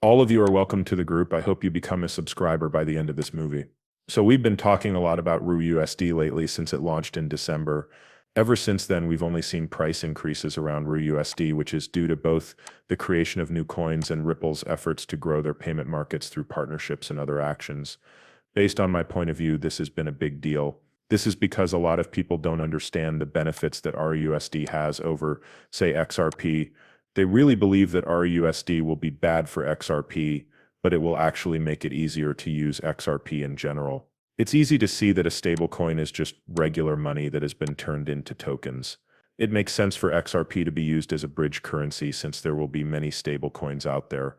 All of you are welcome to the group. I hope you become a subscriber by the end of this movie. So we've been talking a lot about RLUSD lately since it launched in December. Ever since then, we've only seen price increases around RLUSD, which is due to both the creation of new coins and Ripple's efforts to grow their payment markets through partnerships and other actions. Based on my point of view, this has been a big deal. This is because a lot of people don't understand the benefits that RUSD has over, say, XRP. They really believe that RUSD will be bad for XRP, but it will actually make it easier to use XRP in general. It's easy to see that a stablecoin is just regular money that has been turned into tokens. It makes sense for XRP to be used as a bridge currency since there will be many stablecoins out there.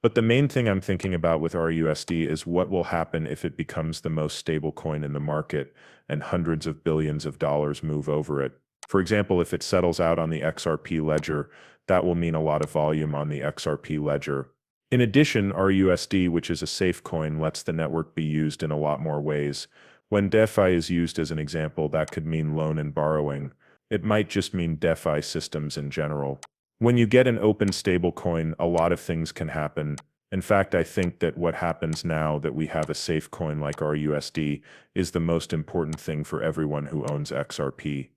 But the main thing I'm thinking about with RUSD is what will happen if it becomes the most stable coin in the market and hundreds of billions of dollars move over it. For example, if it settles out on the XRP ledger, that will mean a lot of volume on the XRP ledger. In addition, RUSD, which is a safe coin, lets the network be used in a lot more ways. When DeFi is used as an example, that could mean loan and borrowing. It might just mean DeFi systems in general. When you get an open stable coin, a lot of things can happen. In fact, I think that what happens now that we have a safe coin like RUSD is the most important thing for everyone who owns XRP.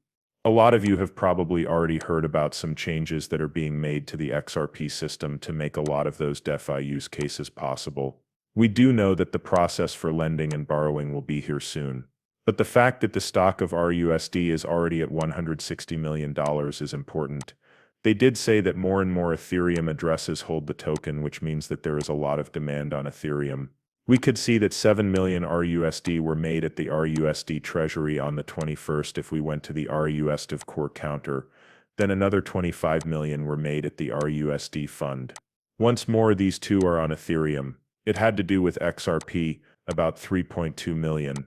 A lot of you have probably already heard about some changes that are being made to the XRP system to make a lot of those DeFi use cases possible. We do know that the process for lending and borrowing will be here soon. But the fact that the stock of RUSD is already at $160 million is important. They did say that more and more Ethereum addresses hold the token, which means that there is a lot of demand on Ethereum. We could see that 7 million RUSD were made at the RUSD treasury on the 21st if we went to the RUSD core counter. Then another 25 million were made at the RUSD fund. Once more, these two are on Ethereum. It had to do with XRP, about 3.2 million.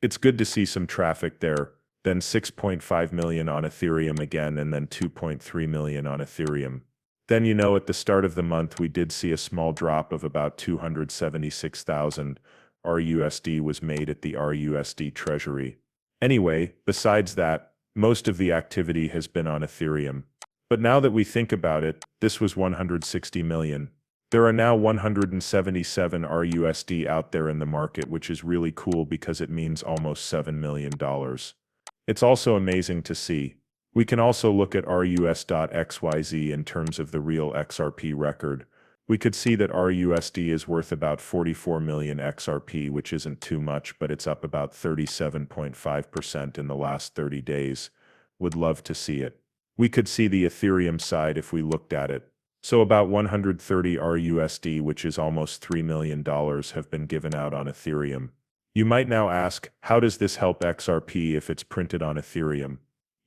It's good to see some traffic there. Then 6.5 million on Ethereum again, and then 2.3 million on Ethereum. Then at the start of the month we did see a small drop of about 276,000 RUSD was made at the RUSD treasury. Anyway, besides that, most of the activity has been on Ethereum. But now that we think about it, this was 160 million. There are now 177 RUSD out there in the market, which is really cool because it means almost $7 million. It's also amazing to see. We can also look at RUS.XYZ in terms of the real XRP record. We could see that RUSD is worth about 44 million XRP, which isn't too much, but it's up about 37.5% in the last 30 days. Would love to see it. We could see the Ethereum side if we looked at it. So about 130 RUSD, which is almost $3 million, have been given out on Ethereum. You might now ask, how does this help XRP if it's printed on Ethereum?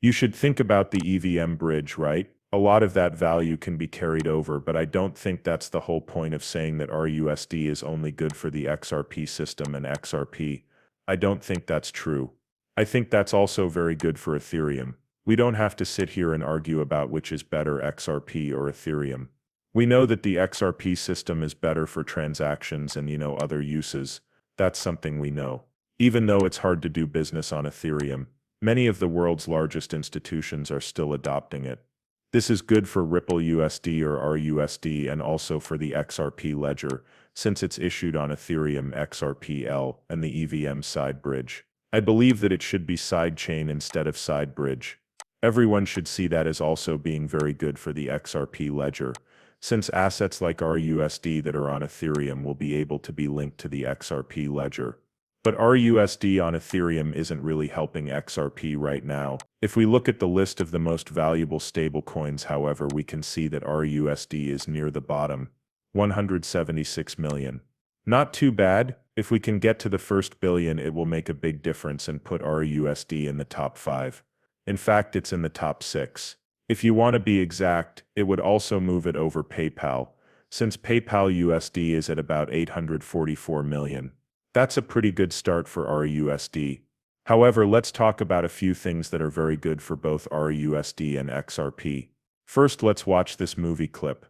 You should think about the EVM bridge, right? A lot of that value can be carried over, but I don't think that's the whole point of saying that RUSD is only good for the XRP system and XRP. I don't think that's true. I think that's also very good for Ethereum. We don't have to sit here and argue about which is better, XRP or Ethereum. We know that the XRP system is better for transactions and other uses. That's something we know. Even though it's hard to do business on Ethereum, many of the world's largest institutions are still adopting it. This is good for Ripple USD or RUSD and also for the XRP ledger, since it's issued on Ethereum XRPL and the EVM side bridge. I believe that it should be sidechain instead of side bridge. Everyone should see that as also being very good for the XRP ledger, since assets like RUSD that are on Ethereum will be able to be linked to the XRP ledger. But RUSD on Ethereum isn't really helping XRP right now. If we look at the list of the most valuable stablecoins, however, we can see that RUSD is near the bottom, 176 million. Not too bad. If we can get to the first billion, it will make a big difference and put RUSD in the top 5. In fact, it's in the top 6. If you want to be exact, it would also move it over PayPal, since PayPal USD is at about 844 million. That's a pretty good start for RUSD. However, let's talk about a few things that are very good for both RUSD and XRP. First, let's watch this movie clip.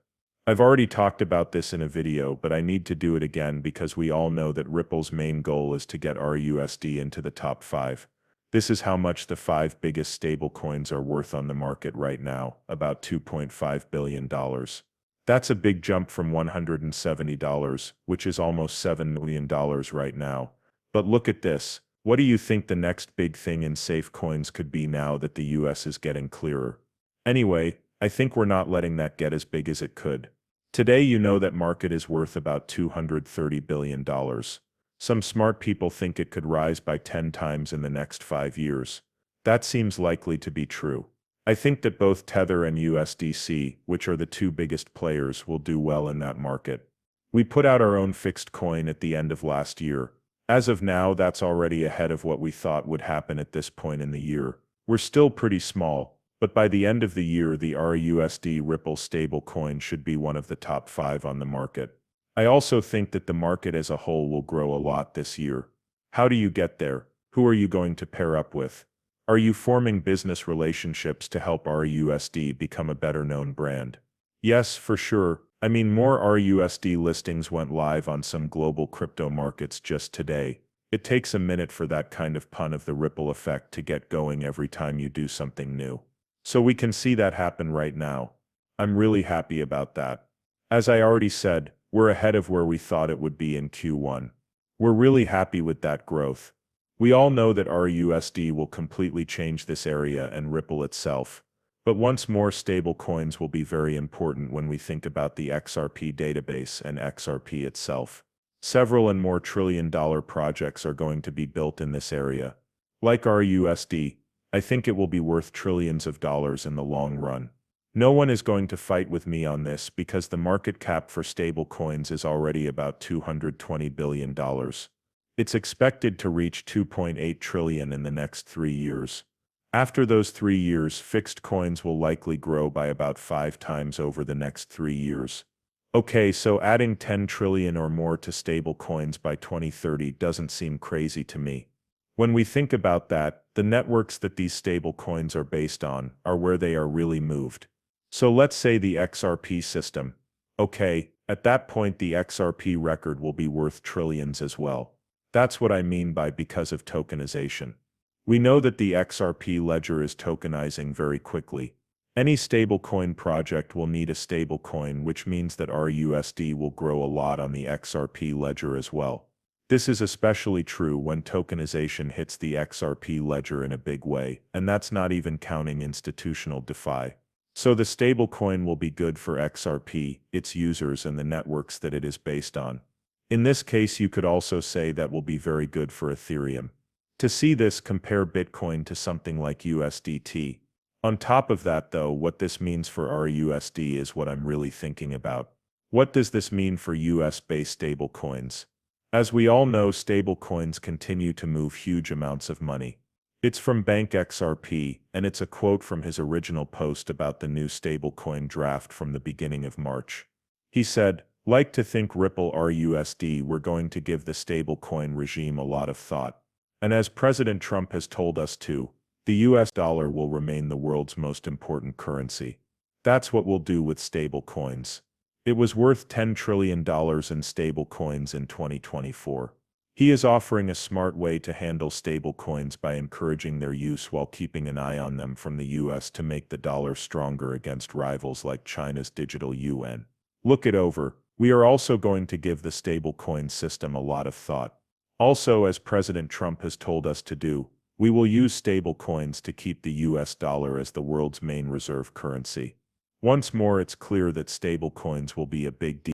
I've already talked about this in a video, but I need to do it again because we all know that Ripple's main goal is to get RUSD into the top 5. This is how much the 5 biggest stablecoins are worth on the market right now, about $2.5 billion. That's a big jump from $170, which is almost $7 million right now. But look at this. What do you think the next big thing in safe coins could be now that the US is getting clearer? Anyway, I think we're not letting that get as big as it could. Today you know that market is worth about $230 billion. Some smart people think it could rise by 10 times in the next 5 years. That seems likely to be true. I think that both Tether and USDC, which are the two biggest players, will do well in that market. We put out our own fixed coin at the end of last year. As of now, that's already ahead of what we thought would happen at this point in the year. We're still pretty small, but by the end of the year, the RLUSD Ripple stablecoin should be one of the top 5 on the market. I also think that the market as a whole will grow a lot this year. How do you get there? Who are you going to pair up with? Are you forming business relationships to help RUSD become a better-known brand? Yes, for sure. I mean, more RUSD listings went live on some global crypto markets just today. It takes a minute for that kind of pun of the ripple effect to get going every time you do something new. So we can see that happen right now. I'm really happy about that. As I already said, we're ahead of where we thought it would be in Q1. We're really happy with that growth. We all know that RUSD will completely change this area and Ripple itself. But once more, stable coins will be very important when we think about the XRP database and XRP itself. Several and more trillion-dollar projects are going to be built in this area. Like RUSD, I think it will be worth trillions of dollars in the long run. No one is going to fight with me on this because the market cap for stable coins is already about $220 billion. It's expected to reach 2.8 trillion in the next 3 years. After those 3 years, fixed coins will likely grow by about 5 times over the next 3 years. Okay, so adding 10 trillion or more to stable coins by 2030 doesn't seem crazy to me. When we think about that, the networks that these stable coins are based on are where they are really moved. So let's say the XRP system. Okay, at that point the XRP record will be worth trillions as well. That's what I mean by because of tokenization. We know that the XRP ledger is tokenizing very quickly. Any stablecoin project will need a stablecoin, which means that RUSD will grow a lot on the XRP ledger as well. This is especially true when tokenization hits the XRP ledger in a big way, and that's not even counting institutional DeFi. So the stablecoin will be good for XRP, its users, and the networks that it is based on. In this case, you could also say that will be very good for Ethereum. To see this, compare Bitcoin to something like USDT. On top of that, though, what this means for RUSD is what I'm really thinking about. What does this mean for US-based stablecoins? As we all know, stablecoins continue to move huge amounts of money. It's from Bank XRP, and it's a quote from his original post about the new stablecoin draft from the beginning of March. He said, "Like to think Ripple RUSD we're going to give the stablecoin regime a lot of thought. And as President Trump has told us to, the US dollar will remain the world's most important currency. That's what we'll do with stablecoins." It was worth $10 trillion in stablecoins in 2024. He is offering a smart way to handle stablecoins by encouraging their use while keeping an eye on them from the US to make the dollar stronger against rivals like China's digital yuan. Look it over. We are also going to give the stablecoin system a lot of thought. Also, as President Trump has told us to do, we will use stablecoins to keep the US dollar as the world's main reserve currency. Once more, it's clear that stablecoins will be a big deal.